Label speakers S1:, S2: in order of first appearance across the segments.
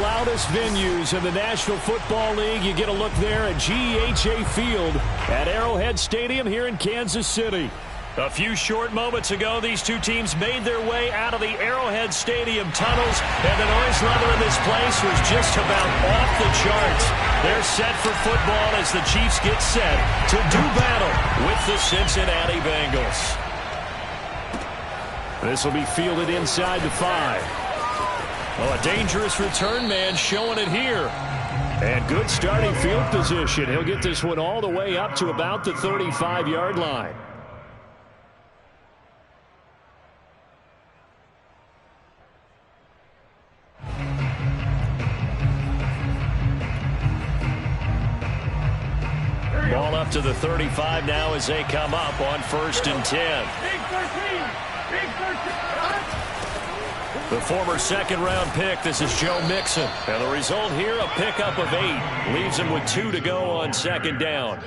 S1: loudest venues in the National Football League. You get a look there at GEHA Field at Arrowhead Stadium here in Kansas City. A few short moments ago, these two teams made their way out of the Arrowhead Stadium tunnels, and the noise level in this place was just about off the charts. They're set for football as the Chiefs get set to do battle with the Cincinnati Bengals. This will be fielded inside the 5. Oh, a dangerous return man showing it here. And good starting field position. He'll get this one all the way up to about the 35-yard line. Ball up to the 35 now as they come up on 1st and 10. The former second-round pick, this is Joe Mixon. And the result here, a pickup of 8. Leaves him with 2 to go on 2nd down.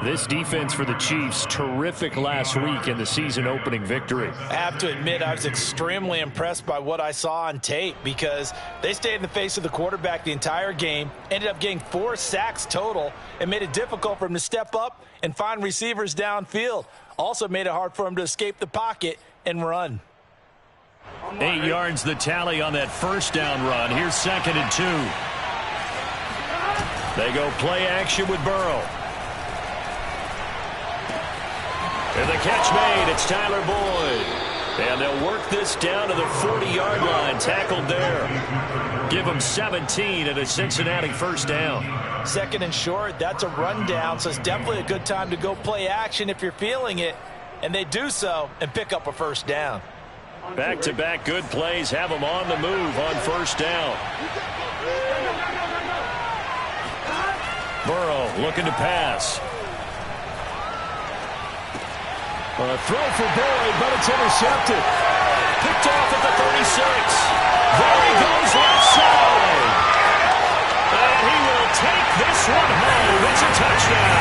S1: This defense for the Chiefs, terrific last week in the season-opening victory.
S2: I have to admit, I was extremely impressed by what I saw on tape because they stayed in the face of the quarterback the entire game, ended up getting 4 sacks total, and made it difficult for him to step up and find receivers downfield. Also made it hard for him to escape the pocket and run.
S1: 8 yards the tally on that 1st down run. Here's 2nd and 2. They go play action with Burrow. And the catch made. It's Tyler Boyd. And they'll work this down to the 40-yard line. Tackled there. Give them 17 at a Cincinnati 1st down.
S2: 2nd and short. That's a rundown, so it's definitely a good time to go play action if you're feeling it. And they do so and pick up a 1st down.
S1: Back-to-back good plays have them on the move on 1st down. Burrow looking to pass. A throw for Boyd, but it's intercepted. Picked off at the 36. There he goes left side. And he will take this one home. It's a touchdown.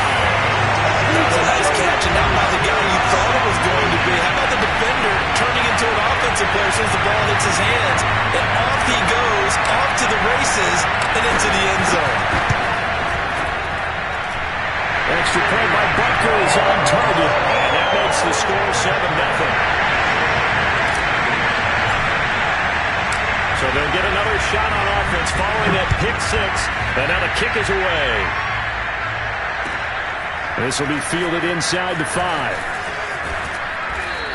S2: That was a nice catch, and not by the guy you thought it was going to be. How about the defender turning into an offensive player as soon as the ball hits his hands? And off he goes, off to the races, and into the end zone.
S1: Extra point by Butker is on target. And that makes the score 7-0. So they'll get another shot on offense following that pick 6. And now the kick is away. This will be fielded inside the 5.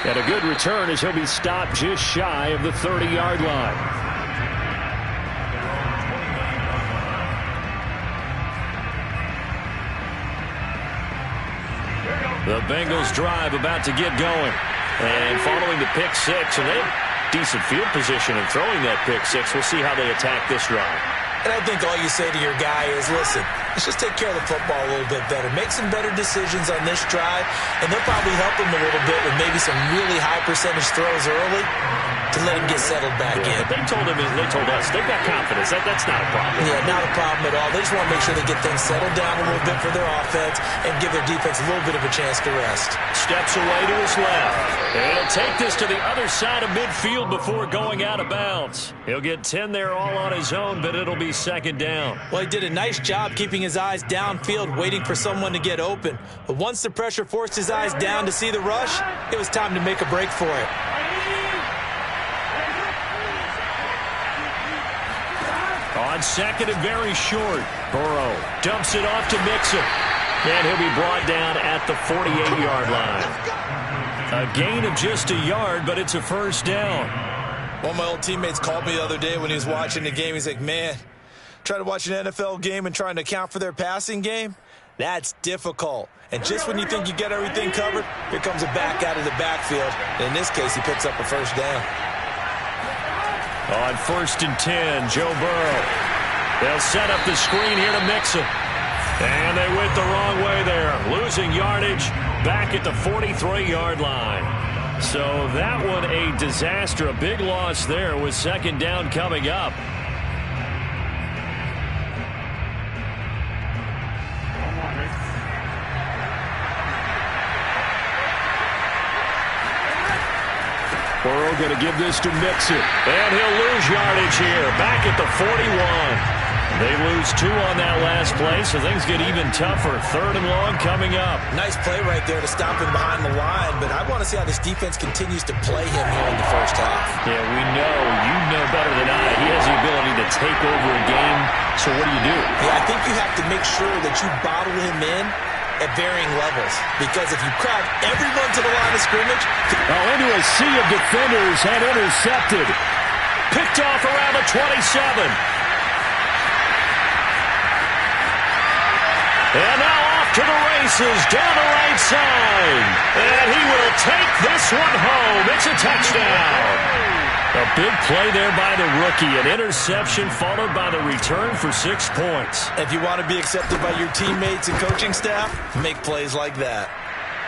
S1: And a good return as he'll be stopped just shy of the 30-yard line. The Bengals drive about to get going. And following the pick 6, and they have decent field position in throwing that pick 6. We'll see how they attack this drive.
S2: And I think all you say to your guy is, listen, let's just take care of the football a little bit better. Make some better decisions on this drive, and they'll probably help him a little bit with maybe some really high percentage throws early to let him get settled back in.
S1: They told us they've got confidence. That's not a problem.
S2: Yeah, not a problem at all. They just want to make sure they get things settled down a little bit for their offense and give their defense a little bit of a chance to rest.
S1: Steps away to his left. And he'll take this to the other side of midfield before going out of bounds. He'll get 10 there all on his own, but it'll be 2nd down.
S2: Well, he did a nice job keeping his eyes downfield, waiting for someone to get open. But once the pressure forced his eyes down to see the rush, it was time to make a break for it.
S1: On 2nd and very short, Burrow dumps it off to Mixon. And he'll be brought down at the 48-yard line. A gain of just a yard, but it's a 1st down.
S2: One of my old teammates called me the other day when he was watching the game. He's like, man, trying to watch an NFL game and trying to account for their passing game, that's difficult. And just when you think you get everything covered, here comes a back out of the backfield. And in this case, he picks up a 1st down.
S1: On 1st and 10, Joe Burrow. They'll set up the screen here to Mixon. And they went the wrong way there. Losing yardage back at the 43-yard line. So that one a disaster. A big loss there with 2nd down coming up. Burrow going to give this to Mixon. And he'll lose yardage here. Back at the 41. They lose 2 on that last play, so things get even tougher. 3rd and long coming up.
S2: Nice play right there to stop him behind the line, but I want to see how this defense continues to play him here in the first half.
S1: Yeah, we know. You know better than I. He has the ability to take over a game, so what do you do?
S2: Yeah, I think you have to make sure that you bottle him in at varying levels, because if you crowd everyone to the line of scrimmage...
S1: into a sea of defenders and intercepted. Picked off around the 27. And now off to the races, down the right side. And he will take this one home. It's a touchdown. A big play there by the rookie. An interception followed by the return for 6 points.
S2: If you want to be accepted by your teammates and coaching staff, make plays like that.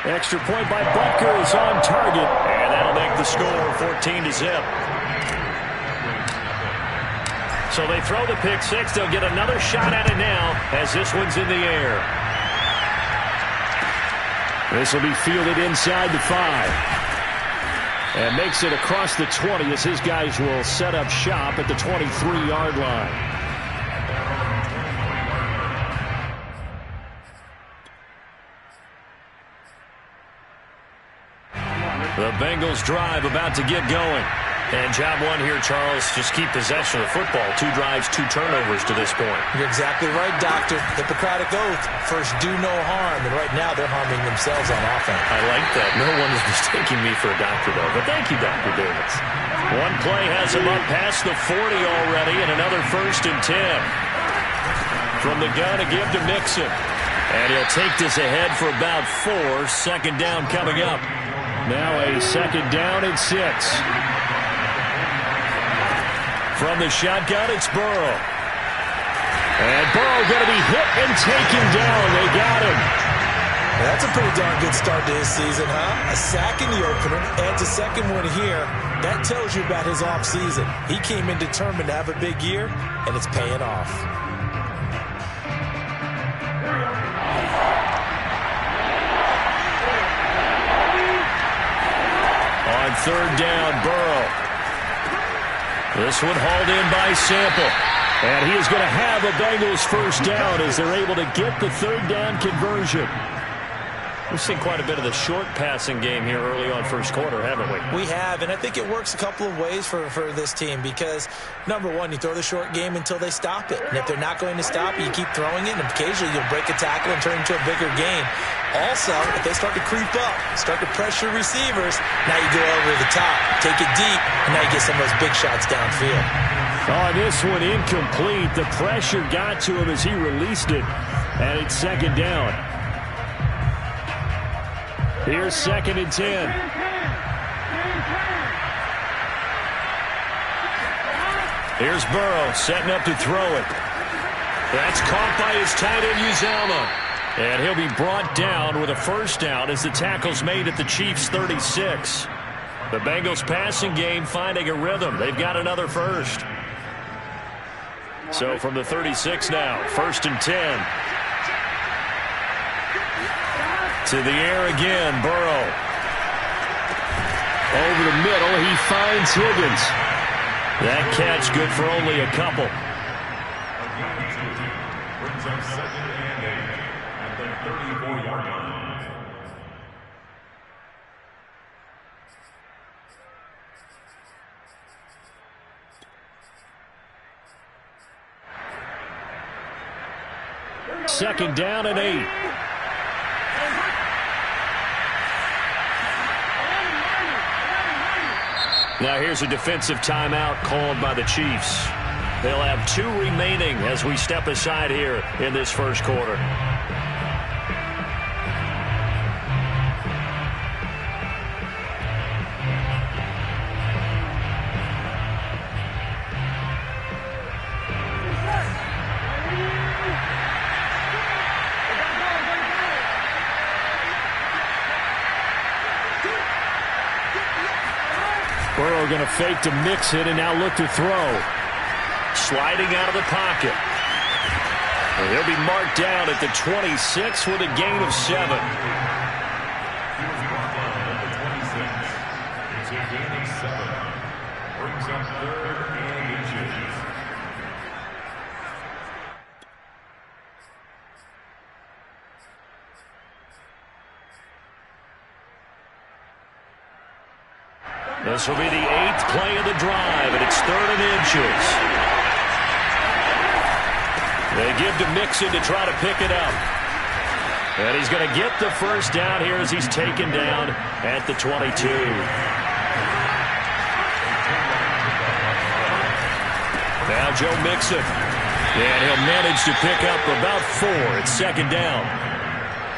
S1: Extra point by Butker is on target. And that'll make the score 14-0. So they throw the pick six. They'll get another shot at it now as this one's in the air. This will be fielded inside the 5. And makes it across the 20 as his guys will set up shop at the 23-yard line. The Bengals drive about to get going. And job one here, Charles, just keep possession of the football. 2 drives, 2 turnovers to this point.
S2: You're exactly right, Doctor. Hippocratic oath. First, do no harm. And right now, they're harming themselves on offense.
S1: I like that. No one is mistaking me for a doctor, though. But thank you, Dr. Davis. One play has him up past the 40 already, and another 1st and 10. From the gun to give to Mixon. And he'll take this ahead for about 4. 2nd down coming up. Now a 2nd down and 6. From the shotgun, it's Burrow. And Burrow going to be hit and taken down. They got him.
S2: That's a pretty darn good start to his season, huh? A sack in the opener, adds a 2nd one here. That tells you about his offseason. He came in determined to have a big year, and it's paying off.
S1: On 3rd down, Burrow. This one hauled in by Sample. And he is going to have a Bengals 1st down as they're able to get the 3rd down conversion. We've seen quite a bit of the short passing game here early on 1st quarter, haven't we?
S2: We have, and I think it works a couple of ways for this team because, number one, you throw the short game until they stop it. And if they're not going to stop it, you keep throwing it, and occasionally you'll break a tackle and turn it into a bigger game. Also, if they start to creep up, start to pressure receivers, now you go over the top, take it deep, and now you get some of those big shots downfield.
S1: Oh, this one incomplete. The pressure got to him as he released it, and it's 2nd down. Here's 2nd and 10. Here's Burrow setting up to throw it. That's caught by his tight end, Uzomah. And he'll be brought down with a 1st down as the tackle's made at the Chiefs' 36. The Bengals passing game finding a rhythm. They've got another 1st. So from the 36 now, 1st and 10. To the air again, Burrow. Over the middle, he finds Higgins. That catch good for only a couple. Brings up 2nd and 8 at the 34-yard line. Second down and 8. Now here's a defensive timeout called by the Chiefs. They'll have 2 remaining as we step aside here in this 1st quarter. Burrow going to fake to Mixon and now look to throw. Sliding out of the pocket. And he'll be marked down at the 26 with a gain of 7. This will be the 8th play of the drive, and it's 3rd and inches. They give to Mixon to try to pick it up. And he's going to get the first down here as he's taken down at the 22. Now Joe Mixon. And he'll manage to pick up about 4. It's 2nd down.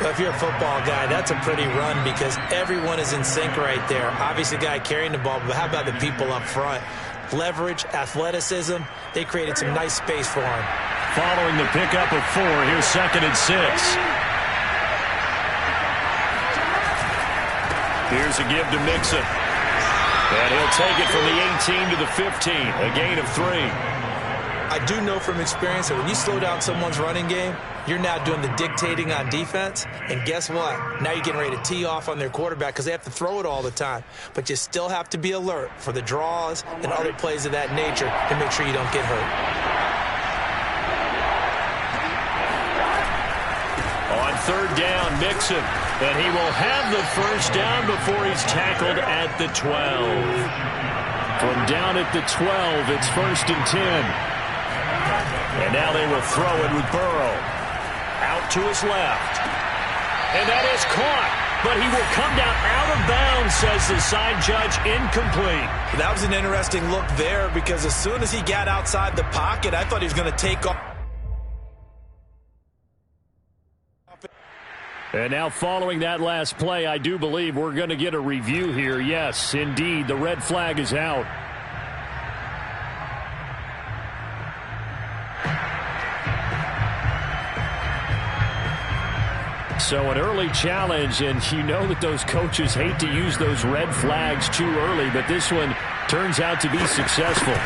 S2: Well, if you're a football guy, that's a pretty run because everyone is in sync right there. Obviously, the guy carrying the ball, but how about the people up front? Leverage, athleticism, they created some nice space for him.
S1: Following the pickup of 4, here's 2nd and 6. Here's a give to Mixon. And he'll take it from the 18 to the 15, a gain of 3.
S2: I do know from experience that when you slow down someone's running game, you're now doing the dictating on defense. And guess what? Now you're getting ready to tee off on their quarterback because they have to throw it all the time. But you still have to be alert for the draws and other plays of that nature to make sure you don't get hurt.
S1: On 3rd down, Mixon. And he will have the first down before he's tackled at the 12. From down at the 12, it's 1st and 10. And now they will throw it with Burrow. Out to his left. And that is caught. But he will come down out of bounds, says the side judge, incomplete.
S2: That was an interesting look there because as soon as he got outside the pocket, I thought he was going to take off.
S1: And now following that last play, I do believe we're going to get a review here. Yes, indeed, the red flag is out. So an early challenge, and you know that those coaches hate to use those red flags too early, but this one turns out to be successful.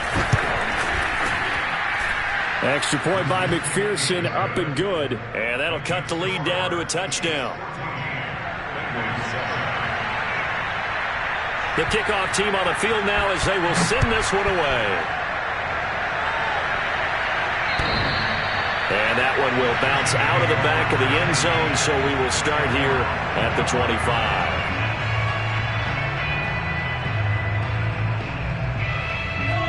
S1: Extra point by McPherson, up and good, and that'll cut the lead down to a touchdown. The kickoff team on the field now as they will send this one away. And that one will bounce out of the back of the end zone, so we will start here at the 25.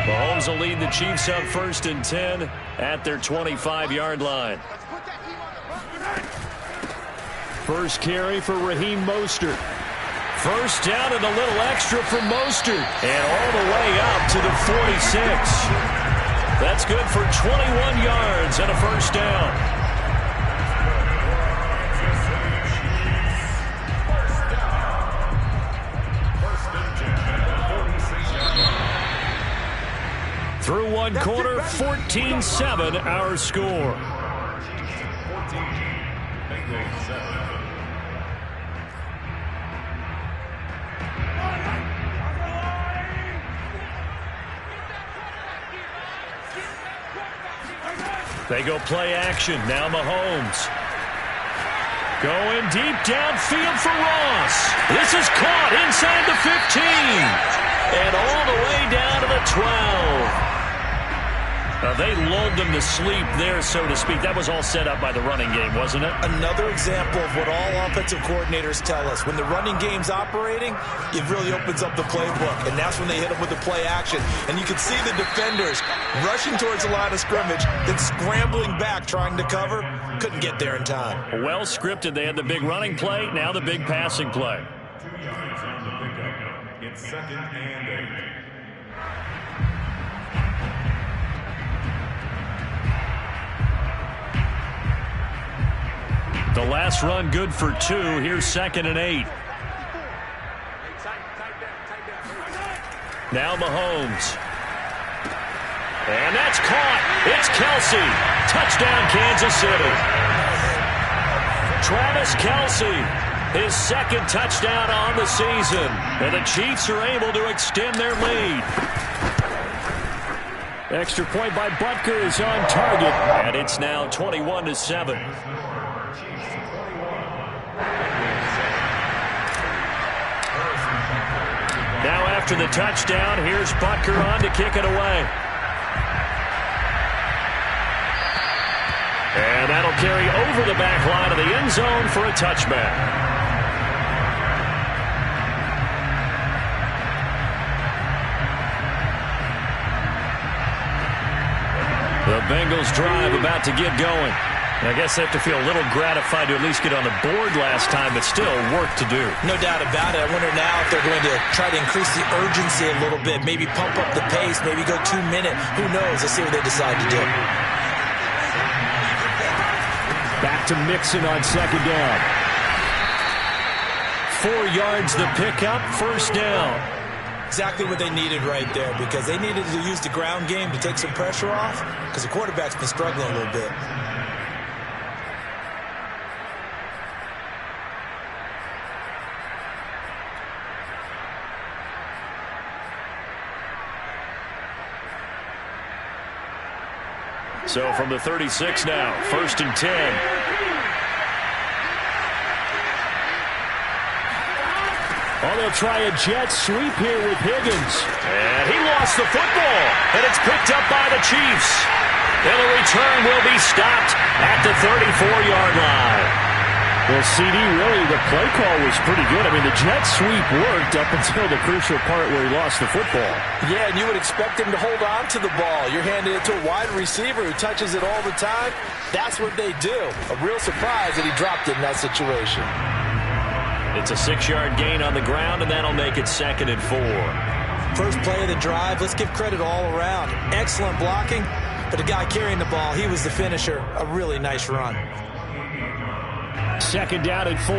S1: Mahomes will lead the Chiefs up 1st and 10 at their 25-yard line. First carry for Raheem Mostert. First down and a little extra for Mostert. And all the way up to the 46. That's good for 21 yards and a first down. Through one quarter, 14-7 our score. They go play action. Now Mahomes. Going deep downfield for Ross. This is caught inside the 15. And all the way down to the 12. They lulled them to sleep there, so to speak. That was all set up by the running game, wasn't it?
S2: Another example of what all offensive coordinators tell us. When the running game's operating, it really opens up the playbook. And that's when they hit them with the play action. And you can see the defenders rushing towards the line of scrimmage, then scrambling back, trying to cover. Couldn't get there in time.
S1: Well scripted. They had the big running play, now the big passing play.
S3: 2 yards on the pickup. It's 2nd and 8.
S1: The last run good for 2. Here's 2nd and 8. Now Mahomes. And that's caught. It's Kelce. Touchdown, Kansas City. Travis Kelce, his 2nd touchdown on the season. And the Chiefs are able to extend their lead. Extra point by Butker is on target. And it's now 21-7. Now after the touchdown, here's Butker on to kick it away. And that'll carry over the back line of the end zone for a touchback. The Bengals drive about to get going. And I guess they have to feel a little gratified to at least get on the board last time, but still work to do.
S2: No doubt about it. I wonder now if they're going to try to increase the urgency a little bit, maybe pump up the pace, maybe go 2 minute. Who knows? Let's see what they decide to do.
S1: Back to Mixon on second down. 4 yards the pickup, first down.
S2: Exactly what they needed right there, because they needed to use the ground game to take some pressure off, because the quarterback's been struggling a little bit.
S1: So from the 36 now, 1st and 10. Oh, they'll try a jet sweep here with Higgins. And he lost the football. And it's picked up by the Chiefs. And the return will be stopped at the 34-yard line. Well, CD, really, the play call was pretty good. I mean, the jet sweep worked up until the crucial part where he lost the football.
S2: Yeah, and you would expect him to hold on to the ball. You're handing it to a wide receiver who touches it all the time. That's what they do. A real surprise that he dropped it in that situation.
S1: It's a 6-yard gain on the ground, and that'll make it 2nd and 4.
S2: First play of the drive, let's give credit all around. Excellent blocking, but the guy carrying the ball, he was the finisher. A really nice run.
S1: 2nd down and 4.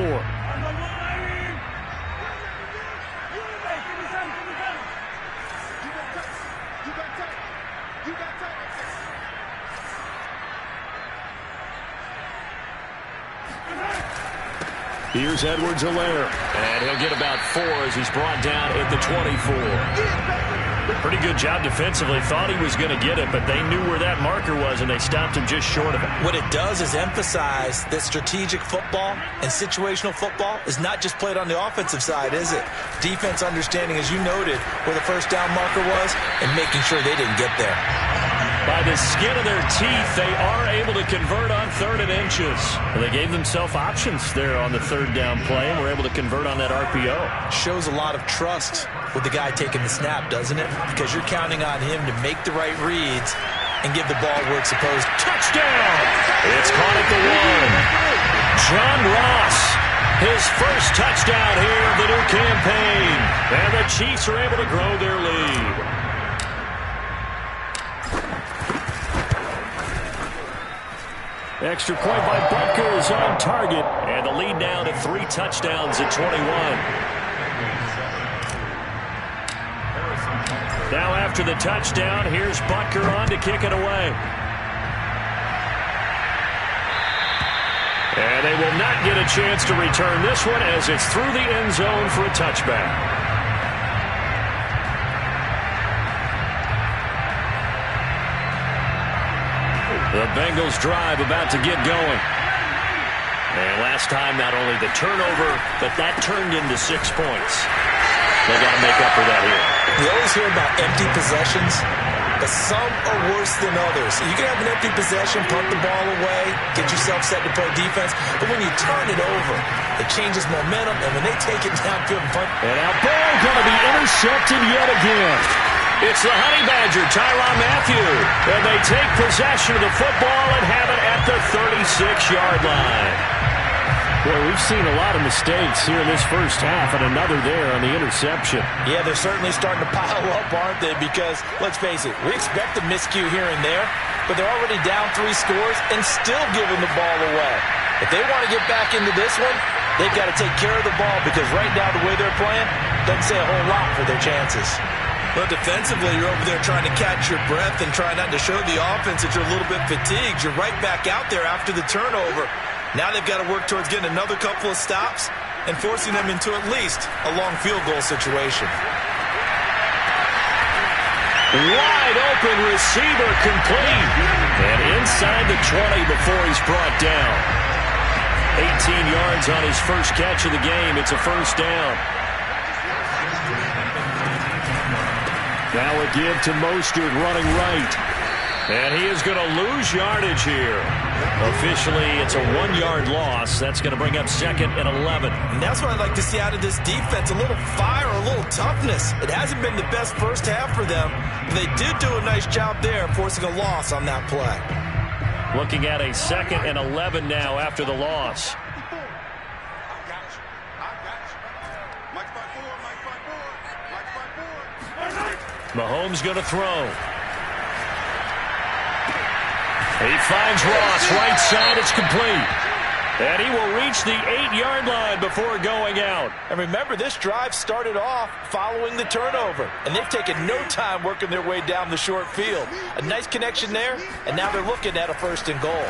S1: Here's Edwards-Helaire, and he'll get about 4 as he's brought down at the 24. Pretty good job defensively. Thought he was going to get it, but they knew where that marker was, and they stopped him just short of it.
S2: What it does is emphasize that strategic football and situational football is not just played on the offensive side, is it? Defense understanding, as you noted, where the first down marker was and making sure they didn't get there.
S1: By the skin of their teeth, they are able to convert on 3rd and inches. Well, they gave themselves options there on the 3rd down play and were able to convert on that RPO.
S2: Shows a lot of trust with the guy taking the snap, doesn't it? Because you're counting on him to make the right reads and give the ball where it's supposed to.
S1: Touchdown! It's caught at the 1. John Ross, his first touchdown here of the new campaign. And the Chiefs are able to grow their lead. Extra point by Butker is on target. And the lead now to 3 touchdowns at 21. Now after the touchdown, here's Butker on to kick it away. And they will not get a chance to return this one as it's through the end zone for a touchback. The Bengals drive about to get going. And last time, not only the turnover, but that turned into 6 points. They got to make up for that here.
S2: We always hear about empty possessions, but some are worse than others. You can have an empty possession, punt the ball away, get yourself set to play defense, but when you turn it over, it changes momentum, and when they take it downfield and punt.
S1: And now ball going to be intercepted yet again. It's the Honey Badger, Tyrann Mathieu. And they take possession of the football and have it at the 36-yard line. Boy, we've seen a lot of mistakes here in this first half, and another there on the interception.
S2: Yeah, they're certainly starting to pile up, aren't they? Because, let's face it, we expect a miscue here and there, but they're already down 3 scores and still giving the ball away. If they want to get back into this one, they've got to take care of the ball, because right now the way they're playing doesn't say a whole lot for their chances. But defensively, you're over there trying to catch your breath and try not to show the offense that you're a little bit fatigued. You're right back out there after the turnover. Now they've got to work towards getting another couple of stops and forcing them into at least a long field goal situation.
S1: Wide open receiver complete. And inside the 20 before he's brought down. 18 yards on his first catch of the game. It's a first down. Now a give to Mostert running right. And he is going to lose yardage here. Officially, it's a 1-yard loss. That's going to bring up second and 11.
S2: And that's what I'd like to see out of this defense, a little fire, a little toughness. It hasn't been the best first half for them. They did do a nice job there, forcing a loss on that play.
S1: Looking at a second and 11 now after the loss. Mahomes going to throw. He finds Ross, right side, it's complete. And he will reach the 8-yard line before going out.
S2: And remember, this drive started off following the turnover. And they've taken no time working their way down the short field. A nice connection there, and now they're looking at a 1st and goal.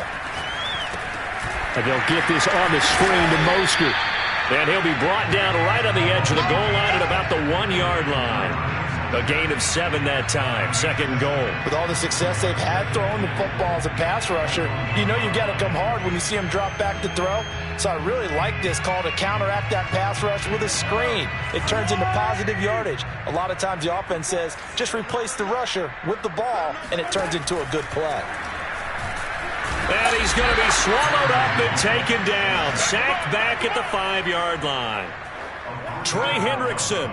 S1: And they'll get this on the screen to Mostert. And he'll be brought down right on the edge of the goal line at about the 1-yard line. A gain of 7 that time. 2nd and goal.
S2: With all the success they've had throwing the football as a pass rusher, you know you've got to come hard when you see him drop back to throw. So I really like this call to counteract that pass rush with a screen. It turns into positive yardage. A lot of times the offense says, just replace the rusher with the ball, and it turns into a good play.
S1: And he's going to be swallowed up and taken down. Sacked back at the 5-yard line. Trey Hendrickson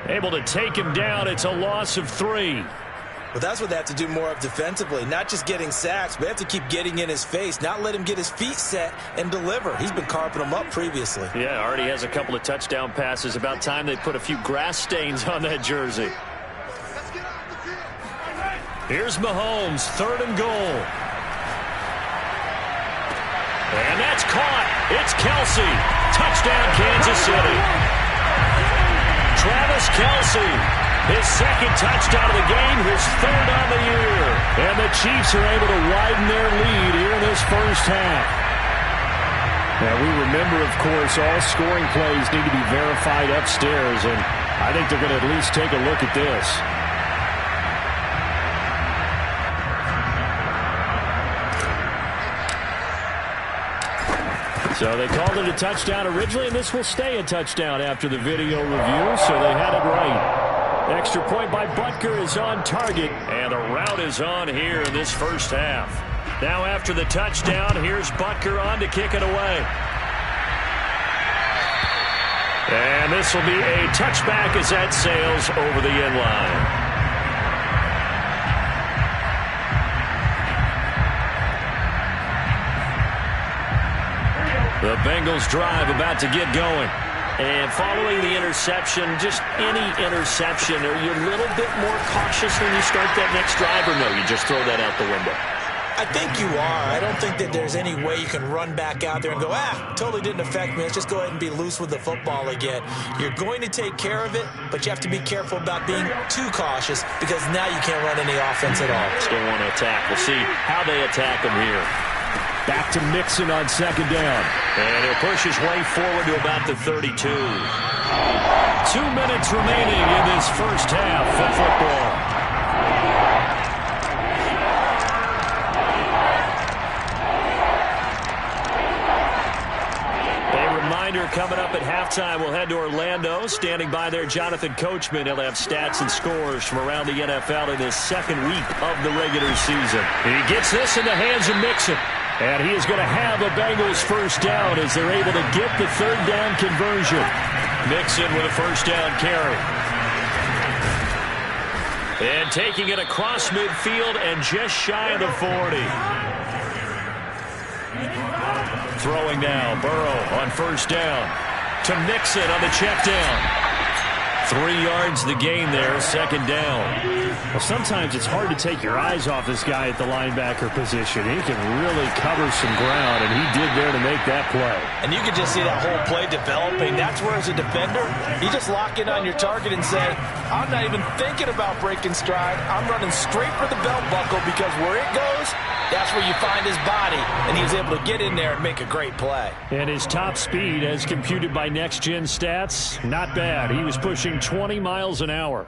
S1: able to take him down. It's a loss of 3.
S2: Well, that's what they have to do more of defensively. Not just getting sacks, but they have to keep getting in his face, not let him get his feet set and deliver. He's been carving them up previously.
S1: Yeah, already has a couple of touchdown passes. About time they put a few grass stains on that jersey. Here's Mahomes, 3rd and goal. And that's caught. It's Kelce. Touchdown, Kansas City. Travis Kelce, his 2nd touchdown of the game, his 3rd on the year. And the Chiefs are able to widen their lead here in this first half. Now, we remember, of course, all scoring plays need to be verified upstairs, and I think they're going to at least take a look at this. So they called it a touchdown originally, and this will stay a touchdown after the video review, so they had it right. Extra point by Butker is on target, and the route is on here in this first half. Now after the touchdown, here's Butker on to kick it away. And this will be a touchback as that sails over the end line. The Bengals drive about to get going. And following the interception, just any interception, are you a little bit more cautious when you start that next drive, or no, you just throw that out the window?
S2: I think you are. I don't think that there's any way you can run back out there and go, totally didn't affect me. Let's just go ahead and be loose with the football again. You're going to take care of it, but you have to be careful about being too cautious because now you can't run any offense at all.
S1: Still want to attack. We'll see how they attack them here. Back to Mixon on 2nd down. And he'll push his way forward to about the 32. 2 minutes remaining in this first half of football. Coming up at halftime, we'll head to Orlando. Standing by there, Jonathan Coachman. He'll have stats and scores from around the NFL in this 2nd week of the regular season. He gets this in the hands of Mixon. And he is going to have a Bengals first down as they're able to get the 3rd down conversion. Mixon with a first down carry. And taking it across midfield and just shy of the 40. Throwing now, Burrow on first down to Mixon on the check down. 3 yards the gain there, 2nd down. Well, sometimes it's hard to take your eyes off this guy at the linebacker position. He can really cover some ground, and he did there to make that play.
S2: And you can just see that whole play developing. That's where, as a defender, you just lock in on your target and say, I'm not even thinking about breaking stride. I'm running straight for the belt buckle because where it goes, that's where you find his body, and he was able to get in there and make a great play.
S1: And his top speed, as computed by Next Gen Stats, not bad. He was pushing 20 miles an hour.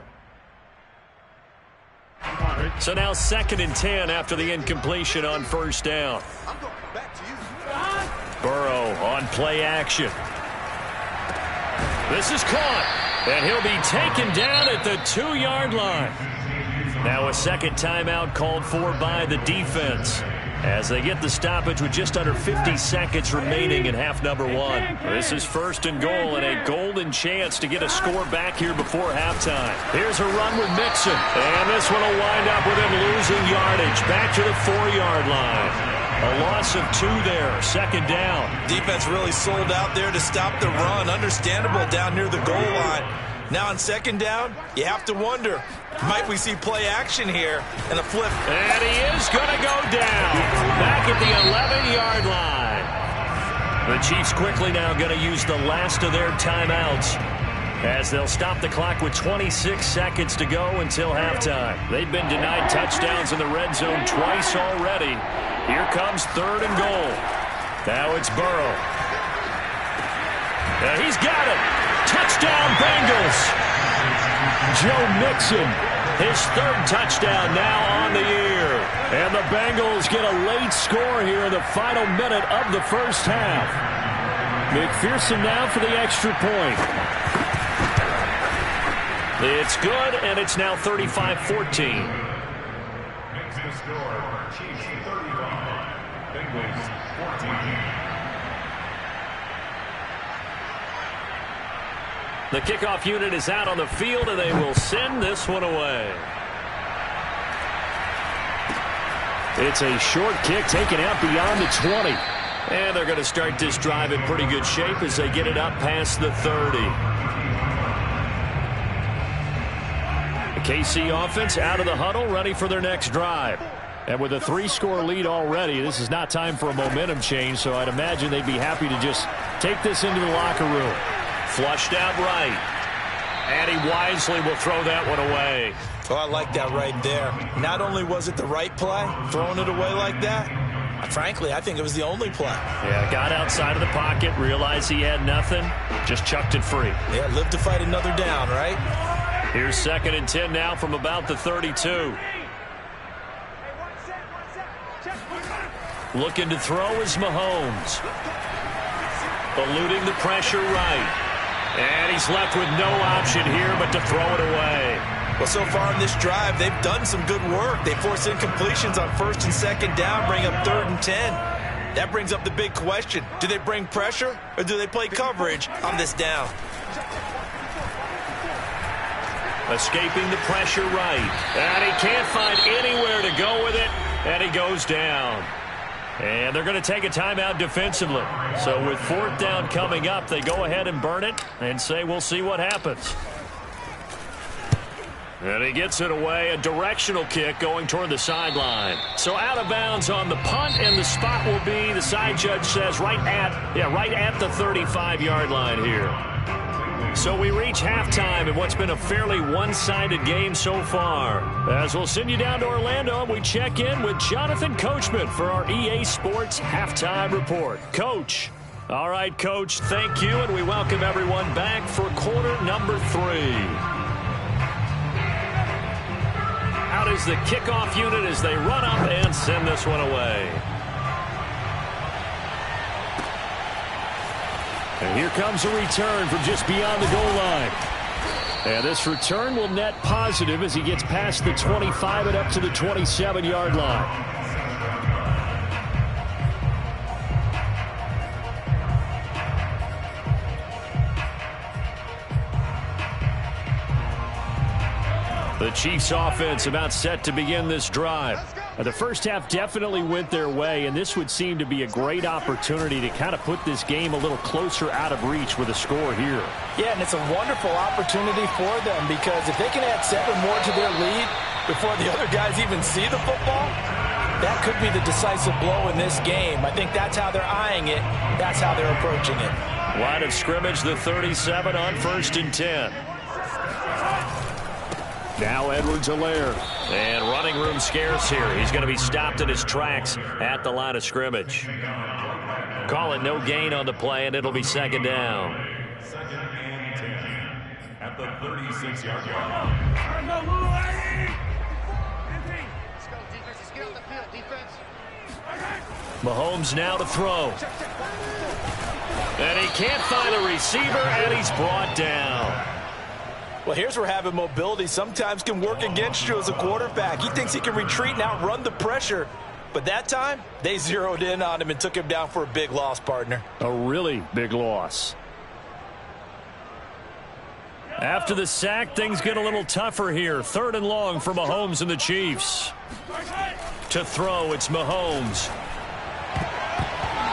S1: So now 2nd and 10 after the incompletion on first down. Burrow on play action. This is caught, and he'll be taken down at the 2-yard line. Now a second timeout called for by the defense as they get the stoppage with just under 50 seconds remaining in half number one. This is first and goal and a golden chance to get a score back here before halftime. Here's a run with Mixon, and this one will wind up with him losing yardage back to the 4-yard line. A loss of 2 there, second down.
S2: Defense really sold out there to stop the run. Understandable down near the goal line. Now on second down, you have to wonder, might we see play action here and a flip?
S1: And he is going to go down back at the 11-yard line. The Chiefs quickly now going to use the last of their timeouts as they'll stop the clock with 26 seconds to go until halftime. They've been denied touchdowns in the red zone twice already. Here comes third and goal. Now it's Burrow. He's got it. Touchdown, Bengals. Joe Mixon, his third touchdown now on the year. And the Bengals get a late score here in the final minute of the first half. McPherson now for the extra point. It's good, and it's now 35-14.
S3: Makes the score, Chiefs 35, Bengals 14.
S1: The kickoff unit is out on the field, and they will send this one away. It's a short kick taken out beyond the 20. And they're going to start this drive in pretty good shape as they get it up past the 30. The KC offense out of the huddle, ready for their next drive. And with a 3-score lead already, this is not time for a momentum change, so I'd imagine they'd be happy to just take this into the locker room. Flushed out right. And he wisely will throw that one away.
S2: Oh, I like that right there. Not only was it the right play, throwing it away like that, frankly, I think it was the only play.
S1: Yeah, got outside of the pocket, realized he had nothing, just chucked it free.
S2: Yeah, live to fight another down, right?
S1: Here's second and 10 now from about the 32. Looking to throw is Mahomes. Eluding the pressure right. And he's left with no option here but to throw it away.
S2: Well, so far in this drive, they've done some good work. They force incompletions on first and second down, bring up third and 10. That brings up the big question. Do they bring pressure or do they play coverage on this down?
S1: Escaping the pressure right. And he can't find anywhere to go with it. And he goes down. And they're going to take a timeout defensively. So with fourth down coming up, they go ahead and burn it and say we'll see what happens. And he gets it away, a directional kick going toward the sideline. So out of bounds on the punt, and the spot will be, the side judge says, right at the 35-yard line here. So we reach halftime in what's been a fairly one-sided game so far. As we'll send you down to Orlando, and we check in with Jonathan Coachman for our EA Sports Halftime Report. Coach. All right, Coach, thank you, and we welcome everyone back for quarter number 3. Out is the kickoff unit as they run up and send this one away. And here comes a return from just beyond the goal line. And this return will net positive as he gets past the 25 and up to the 27-yard line. The Chiefs offense about set to begin this drive. The first half definitely went their way, and this would seem to be a great opportunity to kind of put this game a little closer out of reach with a score here.
S2: Yeah, and it's a wonderful opportunity for them because if they can add 7 more to their lead before the other guys even see the football, that could be the decisive blow in this game. I think that's how they're eyeing it. That's how they're approaching it.
S1: Line of scrimmage, the 37 on first and 10. Now Edwards-Helaire. And running room scarce here. He's going to be stopped in his tracks at the line of scrimmage. Call it no gain on the play, and it'll be second down.
S3: Second and 10 at the 36-yard line.
S1: Mahomes now to throw. And he can't find a receiver, and he's brought down.
S2: Well, here's where having mobility sometimes can work against you as a quarterback. He thinks he can retreat and outrun the pressure. But that time, they zeroed in on him and took him down for a big loss, partner.
S1: A really big loss. After the sack, things get a little tougher here. 3rd and long for Mahomes and the Chiefs. To throw, it's Mahomes.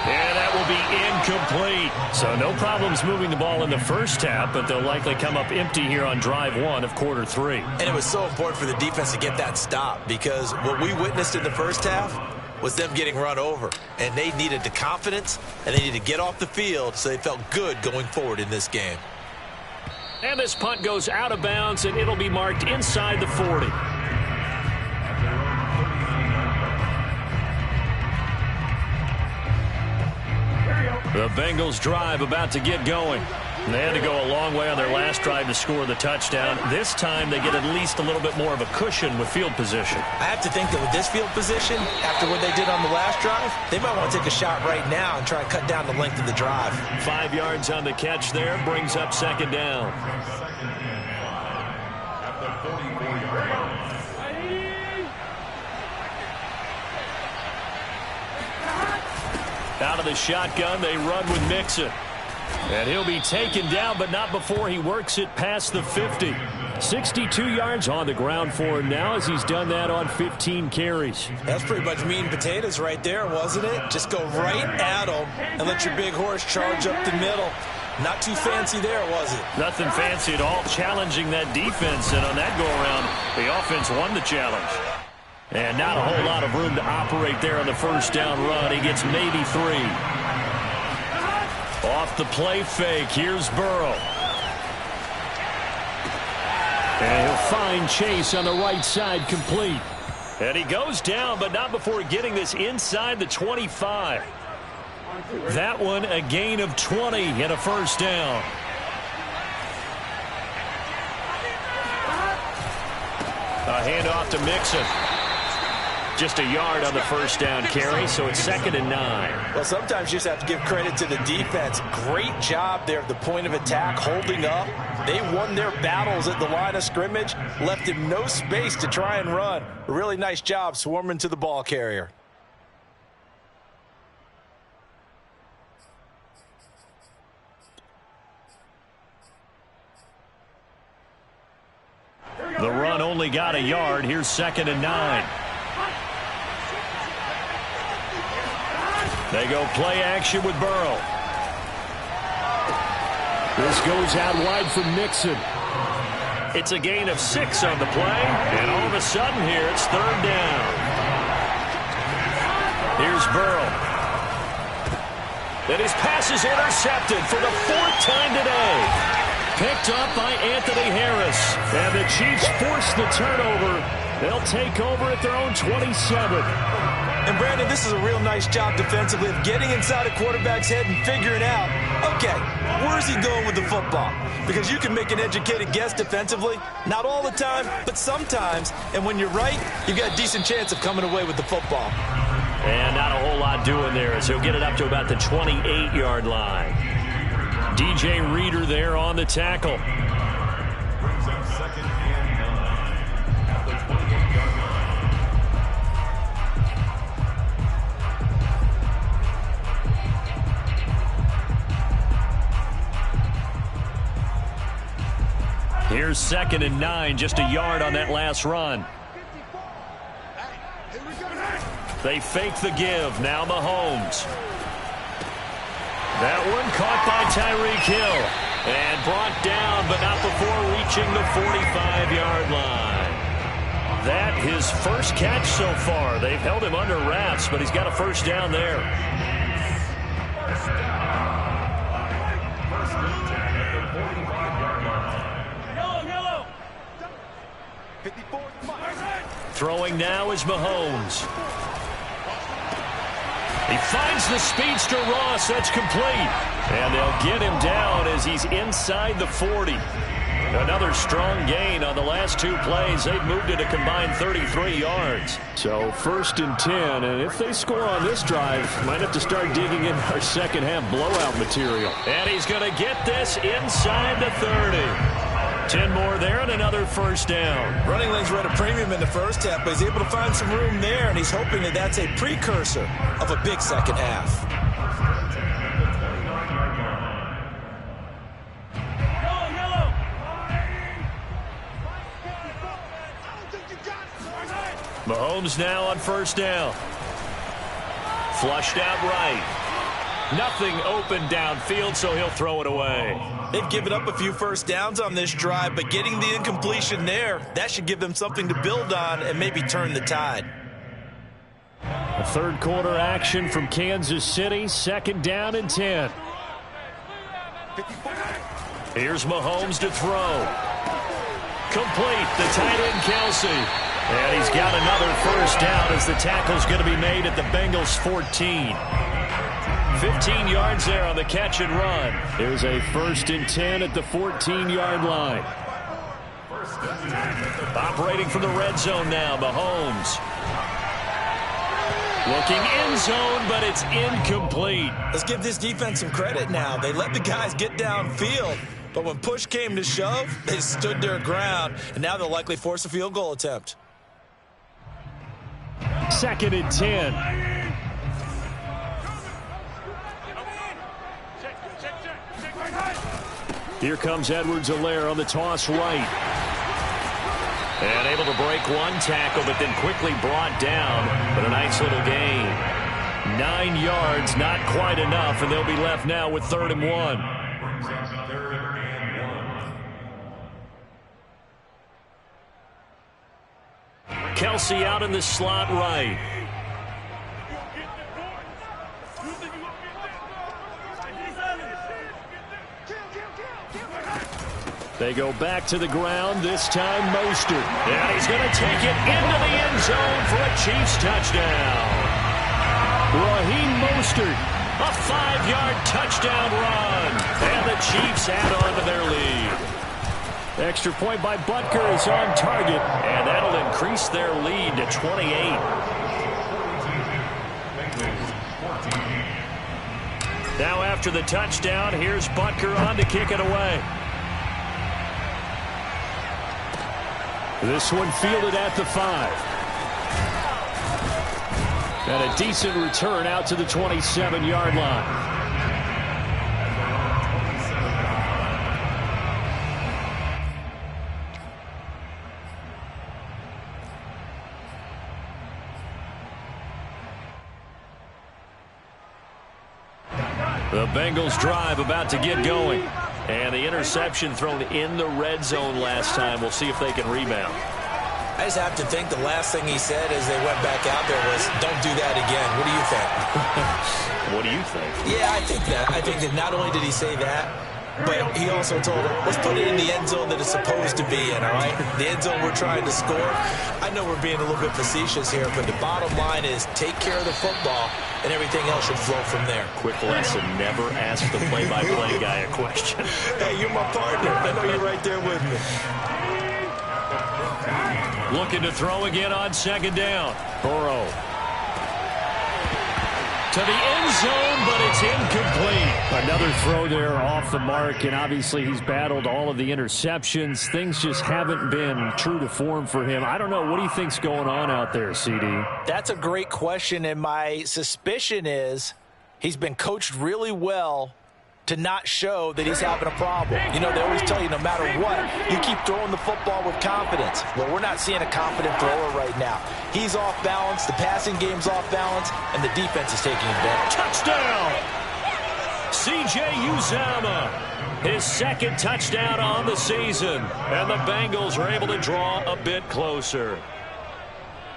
S1: And that will be incomplete. So no problems moving the ball in the first half, but they'll likely come up empty here on drive 1 of quarter 3.
S2: And it was so important for the defense to get that stop, because what we witnessed in the first half was them getting run over. And they needed the confidence, and they needed to get off the field so they felt good going forward in this game.
S1: And this punt goes out of bounds, and it'll be marked inside the 40. The Bengals drive about to get going. They had to go a long way on their last drive to score the touchdown. This time they get at least a little bit more of a cushion with field position.
S2: I have to think that with this field position, after what they did on the last drive, they might want to take a shot right now and try and cut down the length of the drive.
S1: 5 yards on the catch there, brings up 2nd down. Out of the shotgun, they run with Mixon. And he'll be taken down, but not before he works it past the 50. 62 yards on the ground for him now, as he's done that on 15 carries.
S2: That's pretty much meat and potatoes right there, wasn't it? Just go right at him and let your big horse charge up the middle. Not too fancy there, was it?
S1: Nothing fancy at all, challenging that defense. And on that go-around, the offense won the challenge. And not a whole lot of room to operate there on the first down run. He gets maybe 3. Off the play fake, here's Burrow. And he'll find Chase on the right side, complete. And he goes down, but not before getting this inside the 25. That one a gain of 20 and a first down. A handoff to Mixon. Just a yard on the first down carry, so it's 2nd and 9.
S2: Well, sometimes you just have to give credit to the defense. Great job there at the point of attack, holding up. They won their battles at the line of scrimmage, left him no space to try and run. A really nice job swarming to the ball carrier.
S1: The run only got a yard. Here's 2nd and 9. They go play action with Burrow. This goes out wide for Mixon. It's a gain of 6 on the play, and all of a sudden here it's 3rd down. Here's Burrow. And his pass is intercepted for the 4th time today. Picked up by Anthony Harris. And the Chiefs force the turnover. They'll take over at their own 27.
S2: And, Brandon, this is a real nice job defensively of getting inside a quarterback's head and figuring out, okay, where's he going with the football? Because you can make an educated guess defensively, not all the time, but sometimes. And when you're right, you've got a decent chance of coming away with the football.
S1: And not a whole lot doing there, as he'll get it up to about the 28-yard line. DJ Reader there on the tackle.
S3: Brings up 2nd and 9 at the 28-yard line.
S1: Here's 2nd and 9, just a yard on that last run. They fake the give. Now Mahomes. That one caught by Tyreek Hill. And brought down, but not before reaching the 45-yard line. That his first catch so far. They've held him under wraps, but he's got a first down there. Throwing now is Mahomes. He finds the speedster Ross. That's complete. And they'll get him down as he's inside the 40. Another strong gain on the last 2 plays. They've moved it a combined 33 yards. So 1st and 10. And if they score on this drive, might have to start digging in our second half blowout material. And he's going to get this inside the 30. 10 more there and another first down.
S2: Running lanes were at a premium in the first half, but he's able to find some room there, and he's hoping that that's a precursor of a big second half.
S1: Mahomes now on first down. Flushed out right. Nothing open downfield, so he'll throw it away.
S2: They've given up a few first downs on this drive, but getting the incompletion there, that should give them something to build on and maybe turn the tide.
S1: A third quarter action from Kansas City, 2nd down and 10. Here's Mahomes to throw. Complete, the tight end Kelce. And he's got another first down as the tackle's going to be made at the Bengals 14. 15 yards there on the catch and run. There's a 1st and 10 at the 14-yard line. Operating from the red zone now, Mahomes. Looking end zone, but it's incomplete.
S2: Let's give this defense some credit now. They let the guys get downfield, but when push came to shove, they stood their ground, and now they'll likely force a field goal attempt.
S1: 2nd and 10. Here comes Edwards-Helaire on the toss right. And able to break one tackle, but then quickly brought down. But a nice little gain. 9 yards, not quite enough, and they'll be left now with 3rd and 1. Kelce out in the slot right. They go back to the ground, this time Mostert. And he's going to take it into the end zone for a Chiefs touchdown. Raheem Mostert, a 5-yard touchdown run. And the Chiefs add on to their lead. Extra point by Butker is on target, and that'll increase their lead to 28. Now after the touchdown, here's Butker on to kick it away. This one fielded at the 5. And a decent return out to the 27-yard line. The Bengals drive about to get going. And the interception thrown in the red zone last time. We'll see if they can rebound.
S2: I just have to think the last thing he said as they went back out there was, don't do that again. What do you think?
S1: What do you think?
S2: Yeah, I think that not only did he say that, but he also told him, let's put it in the end zone that it's supposed to be in, all right? The end zone we're trying to score. I know we're being a little bit facetious here, but the bottom line is take care of the football, and everything else should flow from there.
S1: Quick lesson, never ask the play-by-play guy a question.
S2: Hey, you're my partner. I know you're right there with me.
S1: Looking to throw again on 2nd down. Burrow. To the end zone, but it's incomplete. Another throw there off the mark, and obviously he's battled all of the interceptions. Things just haven't been true to form for him. I don't know. What do you think's going on out there, CD?
S2: That's a great question, and my suspicion is he's been coached really well to not show that he's having a problem. You know, they always tell you no matter what, you keep throwing the football with confidence. Well, we're not seeing a confident thrower right now. He's off balance, the passing game's off balance, and the defense is taking advantage.
S1: Touchdown! C.J. Uzomah, his 2nd touchdown on the season, and the Bengals are able to draw a bit closer.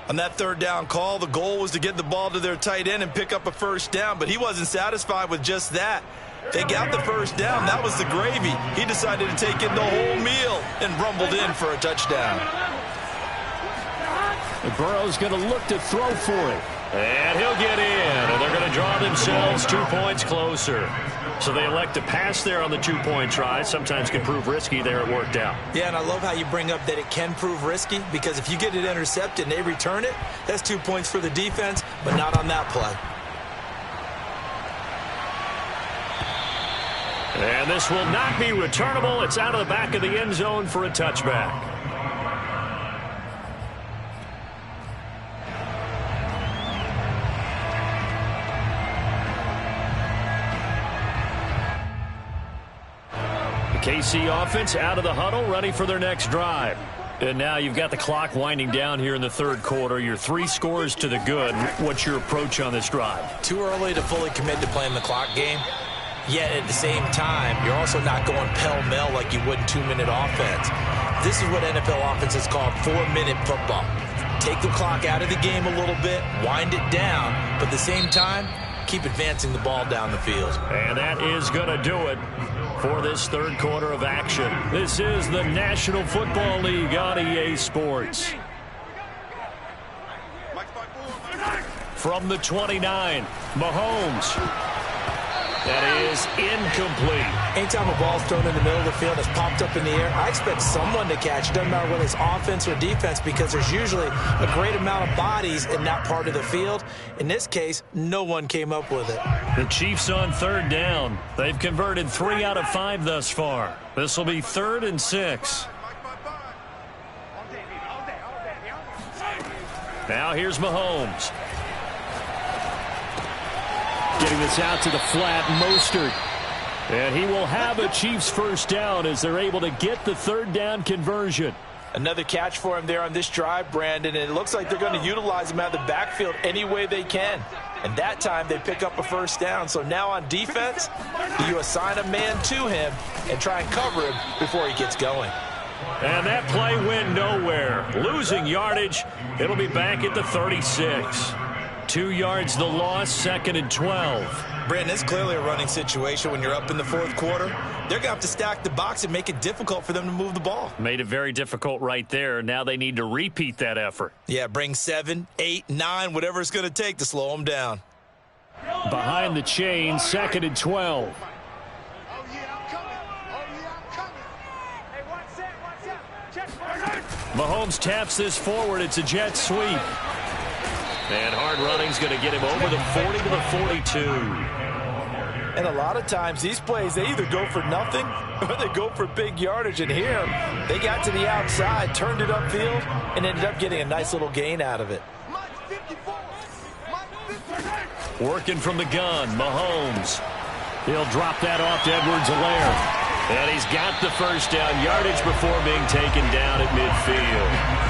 S2: On that 3rd down call, the goal was to get the ball to their tight end and pick up a first down, but he wasn't satisfied with just that. They got the first down. That was the gravy. He decided to take in the whole meal and rumbled in for a touchdown.
S1: And Burrow's going to look to throw for it. And he'll get in, and they're going to draw themselves 2 points closer. So they elect to pass there on the 2-point try. Sometimes can prove risky. There it worked out.
S2: Yeah, and I love how you bring up that it can prove risky, because if you get it intercepted and they return it, that's 2 points for the defense, but not on that play.
S1: And And this will not be returnable. It's out of the back of the end zone for a touchback. KC offense out of the huddle, ready for their next drive. And now you've got the clock winding down here in the third quarter. You're 3 scores to the good. What's your approach on this drive?
S2: Too early to fully commit to playing the clock game. Yet at the same time, you're also not going pell-mell like you would in 2-minute offense. This is what NFL offenses call 4-minute football. Take the clock out of the game a little bit, wind it down, but at the same time, keep advancing the ball down the field.
S1: And that is going to do it for this third quarter of action. This is the National Football League on EA Sports. From the 29, Mahomes. That is incomplete.
S2: Anytime a ball's thrown in the middle of the field, it's popped up in the air, I expect someone to catch. It doesn't matter whether it's offense or defense, because there's usually a great amount of bodies in that part of the field. In this case, no one came up with it.
S1: The Chiefs on third down. They've converted 3 out of 5 thus far. This will be 3rd and 6. Now here's Mahomes. Getting this out to the flat, Mostert. And he will have a Chiefs first down as they're able to get the third down conversion.
S2: Another catch for him there on this drive, Brandon, and it looks like they're going to utilize him out of the backfield any way they can. And that time they pick up a first down. So now on defense, you assign a man to him and try and cover him before he gets going.
S1: And that play went nowhere. Losing yardage. It'll be back at the 36. 2 yards the loss, 2nd and 12.
S2: Brandon, it's clearly a running situation when you're up in the fourth quarter. They're going to have to stack the box and make it difficult for them to move the ball.
S1: Made it very difficult right there. Now they need to repeat that effort.
S2: Yeah, bring 7, 8, 9, whatever it's going to take to slow them down.
S1: Behind the chain, 2nd and 12. Mahomes taps this forward. It's a jet sweep. And hard running's going to get him over the 40 to the 42.
S2: And a lot of times these plays, they either go for nothing or they go for big yardage. And here, they got to the outside, turned it upfield, and ended up getting a nice little gain out of it.
S1: Working from the gun, Mahomes. He'll drop that off to Edwards-Helaire. And he's got the first down yardage before being taken down at midfield.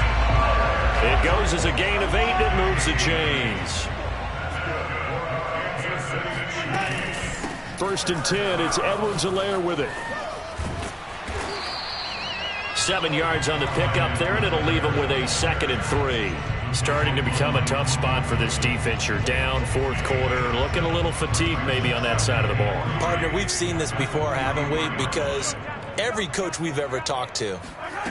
S1: It goes as a gain of 8, and it moves the chains. 1st and 10, it's Edwards-Helaire with it. 7 yards on the pickup there, and it'll leave him with a 2nd and 3. Starting to become a tough spot for this defense. You're down, fourth quarter, looking a little fatigued maybe on that side of the ball.
S2: Partner, we've seen this before, haven't we? Because every coach we've ever talked to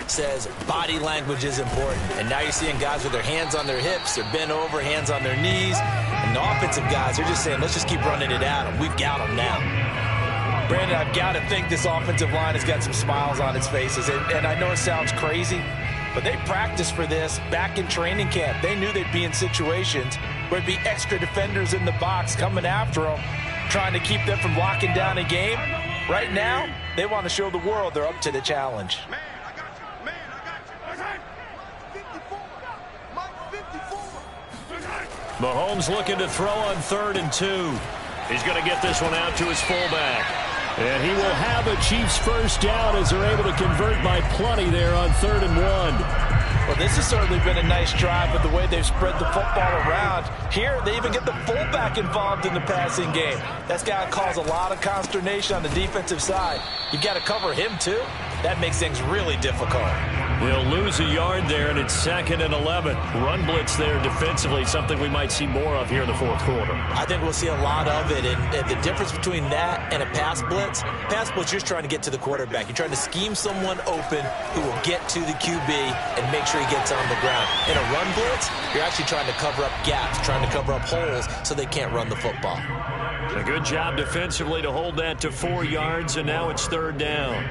S2: says body language is important. And now you're seeing guys with their hands on their hips, they're bent over, hands on their knees. And the offensive guys are just saying, let's just keep running it at them. We've got them now. Brandon, I've got to think this offensive line has got some smiles on its faces. And I know it sounds crazy, but they practiced for this back in training camp. They knew they'd be in situations where it'd be extra defenders in the box coming after them, trying to keep them from locking down a game. Right now, they want to show the world they're up to the challenge.
S1: Mahomes looking to throw on 3rd and 2. He's going to get this one out to his fullback. And he will have a Chiefs first down as they're able to convert by plenty there on 3rd and 1.
S2: Well, this has certainly been a nice drive with the way they've spread the football around. Here, they even get the fullback involved in the passing game. That's got to cause a lot of consternation on the defensive side. You got to cover him, too. That makes things really difficult.
S1: They'll lose a yard there, and it's 2nd and 11. Run blitz there defensively, something we might see more of here in the fourth quarter.
S2: I think we'll see a lot of it, and the difference between that and a pass blitz, you're just trying to get to the quarterback. You're trying to scheme someone open who will get to the QB and make sure he gets on the ground. In a run blitz, you're actually trying to cover up gaps, trying to cover up holes so they can't run the football.
S1: A good job defensively to hold that to 4 yards, and now it's 3rd down.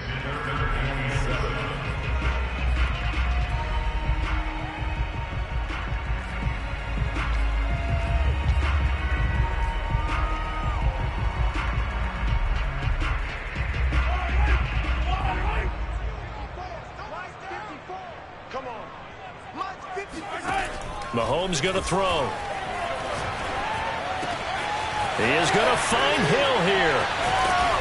S1: Mahomes going to throw. He is going to find Hill here.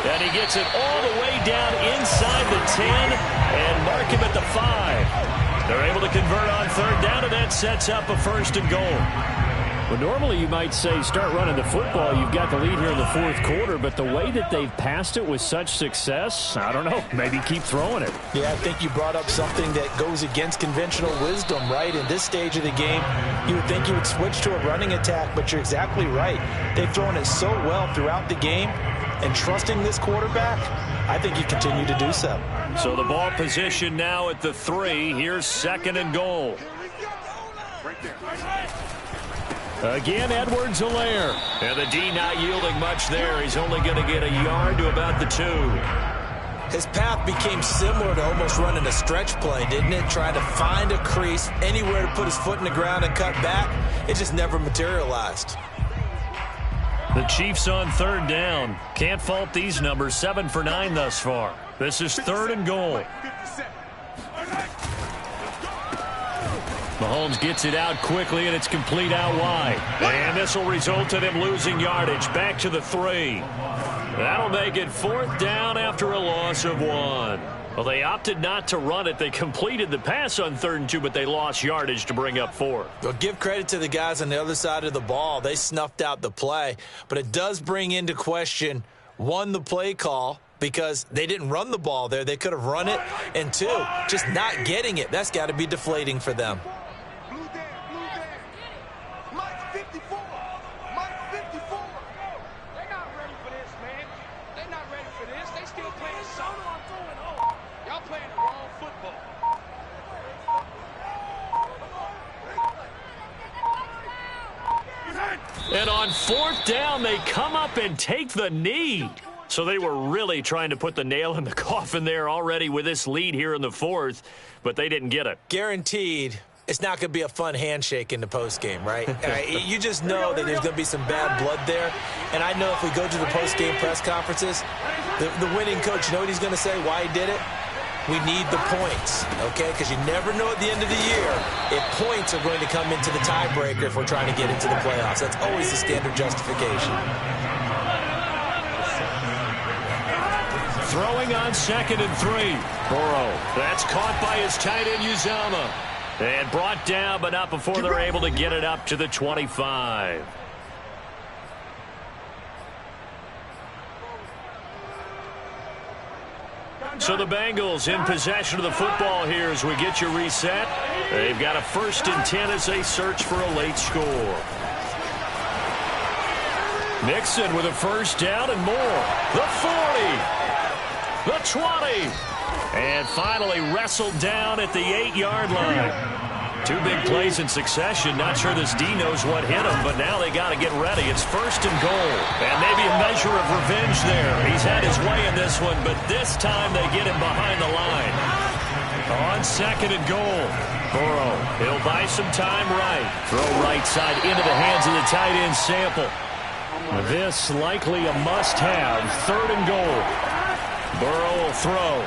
S1: And he gets it all the way down inside the 10 and mark him at the 5. They're able to convert on third down, and that sets up a 1st and goal. Well, normally you might say start running the football. You've got the lead here in the 4th quarter, but the way that they've passed it with such success, I don't know, maybe keep throwing it.
S2: Yeah, I think you brought up something that goes against conventional wisdom, right? In this stage of the game, you would think you would switch to a running attack, but you're exactly right. They've thrown it so well throughout the game, and trusting this quarterback, I think you continue to do so.
S1: So the ball position now at the 3. Here's 2nd and goal. Again, Edwards-Helaire. And the D not yielding much there. He's only going to get a yard to about the 2.
S2: His path became similar to almost running a stretch play, didn't it? Trying to find a crease, anywhere to put his foot in the ground and cut back. It just never materialized.
S1: The Chiefs on 3rd down. Can't fault these numbers. 7 for 9 thus far. This is 3rd and goal. Mahomes gets it out quickly, and it's complete out wide. And this will result in him losing yardage. Back to the 3. That'll make it 4th down after a loss of 1. Well, they opted not to run it. They completed the pass on 3rd and 2, but they lost yardage to bring up 4.
S2: Well, give credit to the guys on the other side of the ball. They snuffed out the play. But it does bring into question, 1, the play call, because they didn't run the ball there. They could have run it. And 2, just not getting it. That's got to be deflating for them.
S1: And on 4th down, they come up and take the knee. So they were really trying to put the nail in the coffin there already with this lead here in the 4th, but they didn't get it.
S2: Guaranteed, it's not going to be a fun handshake in the postgame, right? You just know that there's going to be some bad blood there. And I know if we go to the postgame press conferences, the winning coach, you know what he's going to say, why he did it? We need the points, okay? Because you never know at the end of the year if points are going to come into the tiebreaker if we're trying to get into the playoffs. That's always the standard justification.
S1: Throwing on 2nd and 3. Burrow. That's caught by his tight end, Uzomah. And brought down, but not before they're able to get it up to the 25. So the Bengals in possession of the football here as we get you reset. They've got a 1st and 10 as they search for a late score. Mixon with a 1st down and more. The 40. The 20. And finally wrestled down at the 8-yard line. 2 big plays in succession. Not sure this D knows what hit him, but now they got to get ready. It's 1st and goal. And maybe a measure of revenge there. He's had his way in this one, but this time they get him behind the line. On 2nd and goal. Burrow, he'll buy some time right. Throw right side into the hands of the tight end Sample. This likely a must-have. 3rd and goal. Burrow will throw.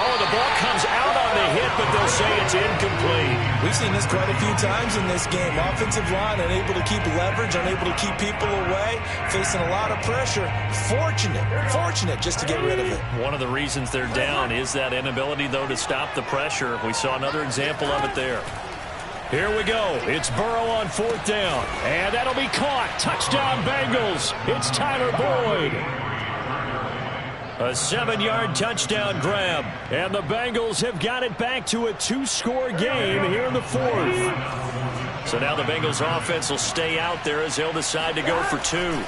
S1: Oh, the ball comes out on the hit, but they'll say it's incomplete.
S2: We've seen this quite a few times in this game. Offensive line unable to keep leverage, unable to keep people away, facing a lot of pressure. Fortunate just to get rid of it.
S1: One of the reasons they're down is that inability, though, to stop the pressure. We saw another example of it there. Here we go. It's Burrow on 4th down. And that'll be caught. Touchdown, Bengals. It's Tyler Boyd. A 7-yard touchdown grab. And the Bengals have got it back to a 2-score game here in the 4th. So now the Bengals offense will stay out there as they'll decide to go for 2.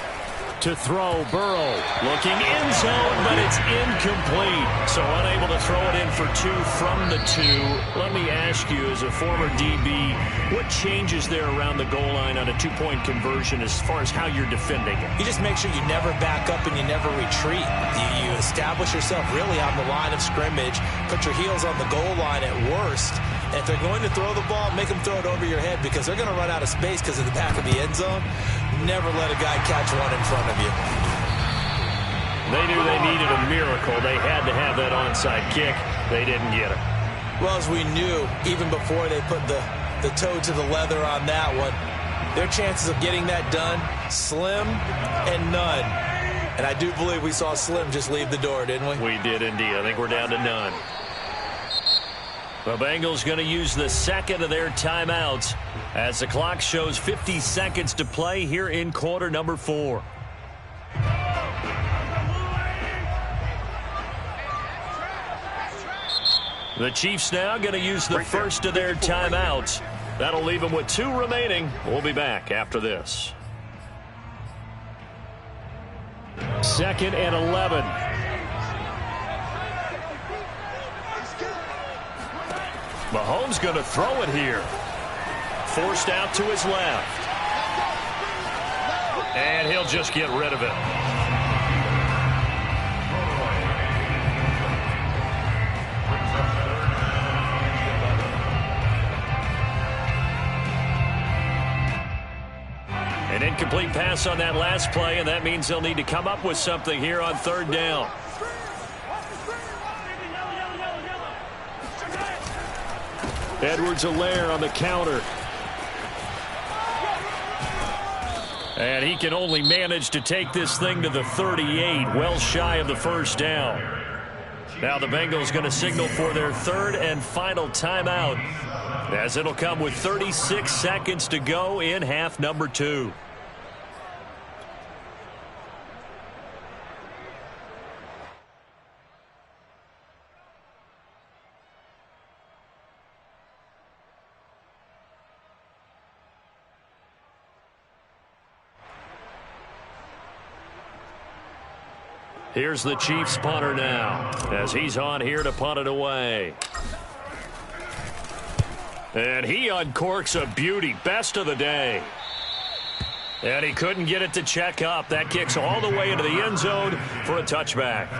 S1: To throw, Burrow looking in zone, but it's incomplete. So unable to throw it in for 2 from the 2. Let me ask you, as a former DB, what changes there around the goal line on a 2-point conversion as far as how you're defending it?
S2: You just make sure you never back up and you never retreat. You establish yourself really on the line of scrimmage, put your heels on the goal line at worst. And if they're going to throw the ball, make them throw it over your head because they're going to run out of space because of the back of the end zone. Never let a guy catch one in front of you.
S1: They knew they needed a miracle. They had to have that onside kick. They didn't get it.
S2: Well, as we knew, even before they put the the toe to the leather on that one. Their chances of getting that done, slim and none. And I do believe we saw Slim just leave the door, didn't we?
S1: We did indeed. I think we're down to none. The Bengals going to use the second of their timeouts as the clock shows 50 seconds to play here in quarter number 4. The Chiefs now going to use the first of their timeouts. That'll leave them with 2 remaining. We'll be back after this. 2nd and 11. Mahomes going to throw it here. Forced out to his left. And he'll just get rid of it. An incomplete pass on that last play, and that means they'll need to come up with something here on 3rd down. Edwards-Helaire on the counter. And he can only manage to take this thing to the 38, well shy of the 1st down. Now the Bengals going to signal for their 3rd and final timeout, as it'll come with 36 seconds to go in half number 2. Here's the Chiefs punter now, as he's on here to punt it away. And he uncorks a beauty, best of the day. And he couldn't get it to check up. That kicks all the way into the end zone for a touchback.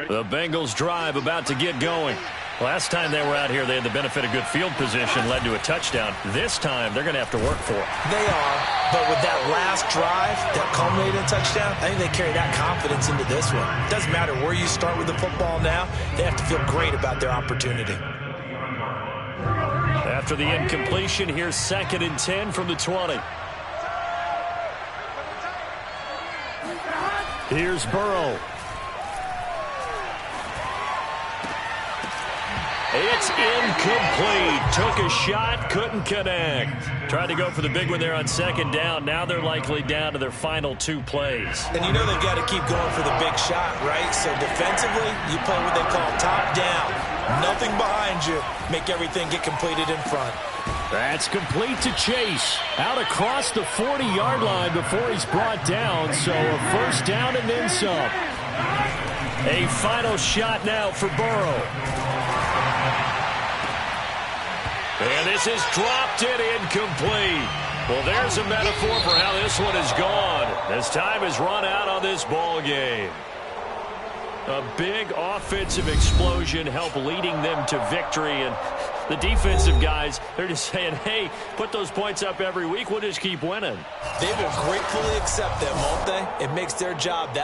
S1: The Bengals drive about to get going. Last time they were out here, they had the benefit of good field position, led to a touchdown. This time, they're going to have to work for it.
S2: They are, but with that last drive that culminated in a touchdown, I think they carry that confidence into this one. It doesn't matter where you start with the football now. They have to feel great about their opportunity.
S1: After the incompletion, here's 2nd and 10 from the 20. Here's Burrow. It's incomplete. Took a shot, couldn't connect. Tried to go for the big one there on 2nd down. Now they're likely down to their final 2 plays.
S2: And you know they've got to keep going for the big shot, right? So defensively, you play what they call top down. Nothing behind you. Make everything get completed in front.
S1: That's complete to Chase. Out across the 40-yard line before he's brought down. So a 1st down and then some. A final shot now for Burrow. And this is dropped in incomplete. Well, there's a metaphor for how this one is gone, as time has run out on this ball game. A big offensive explosion helped leading them to victory. And the defensive guys, they're just saying, hey, put those points up every week. We'll just keep winning.
S2: They will gratefully accept them, won't they? It makes their job that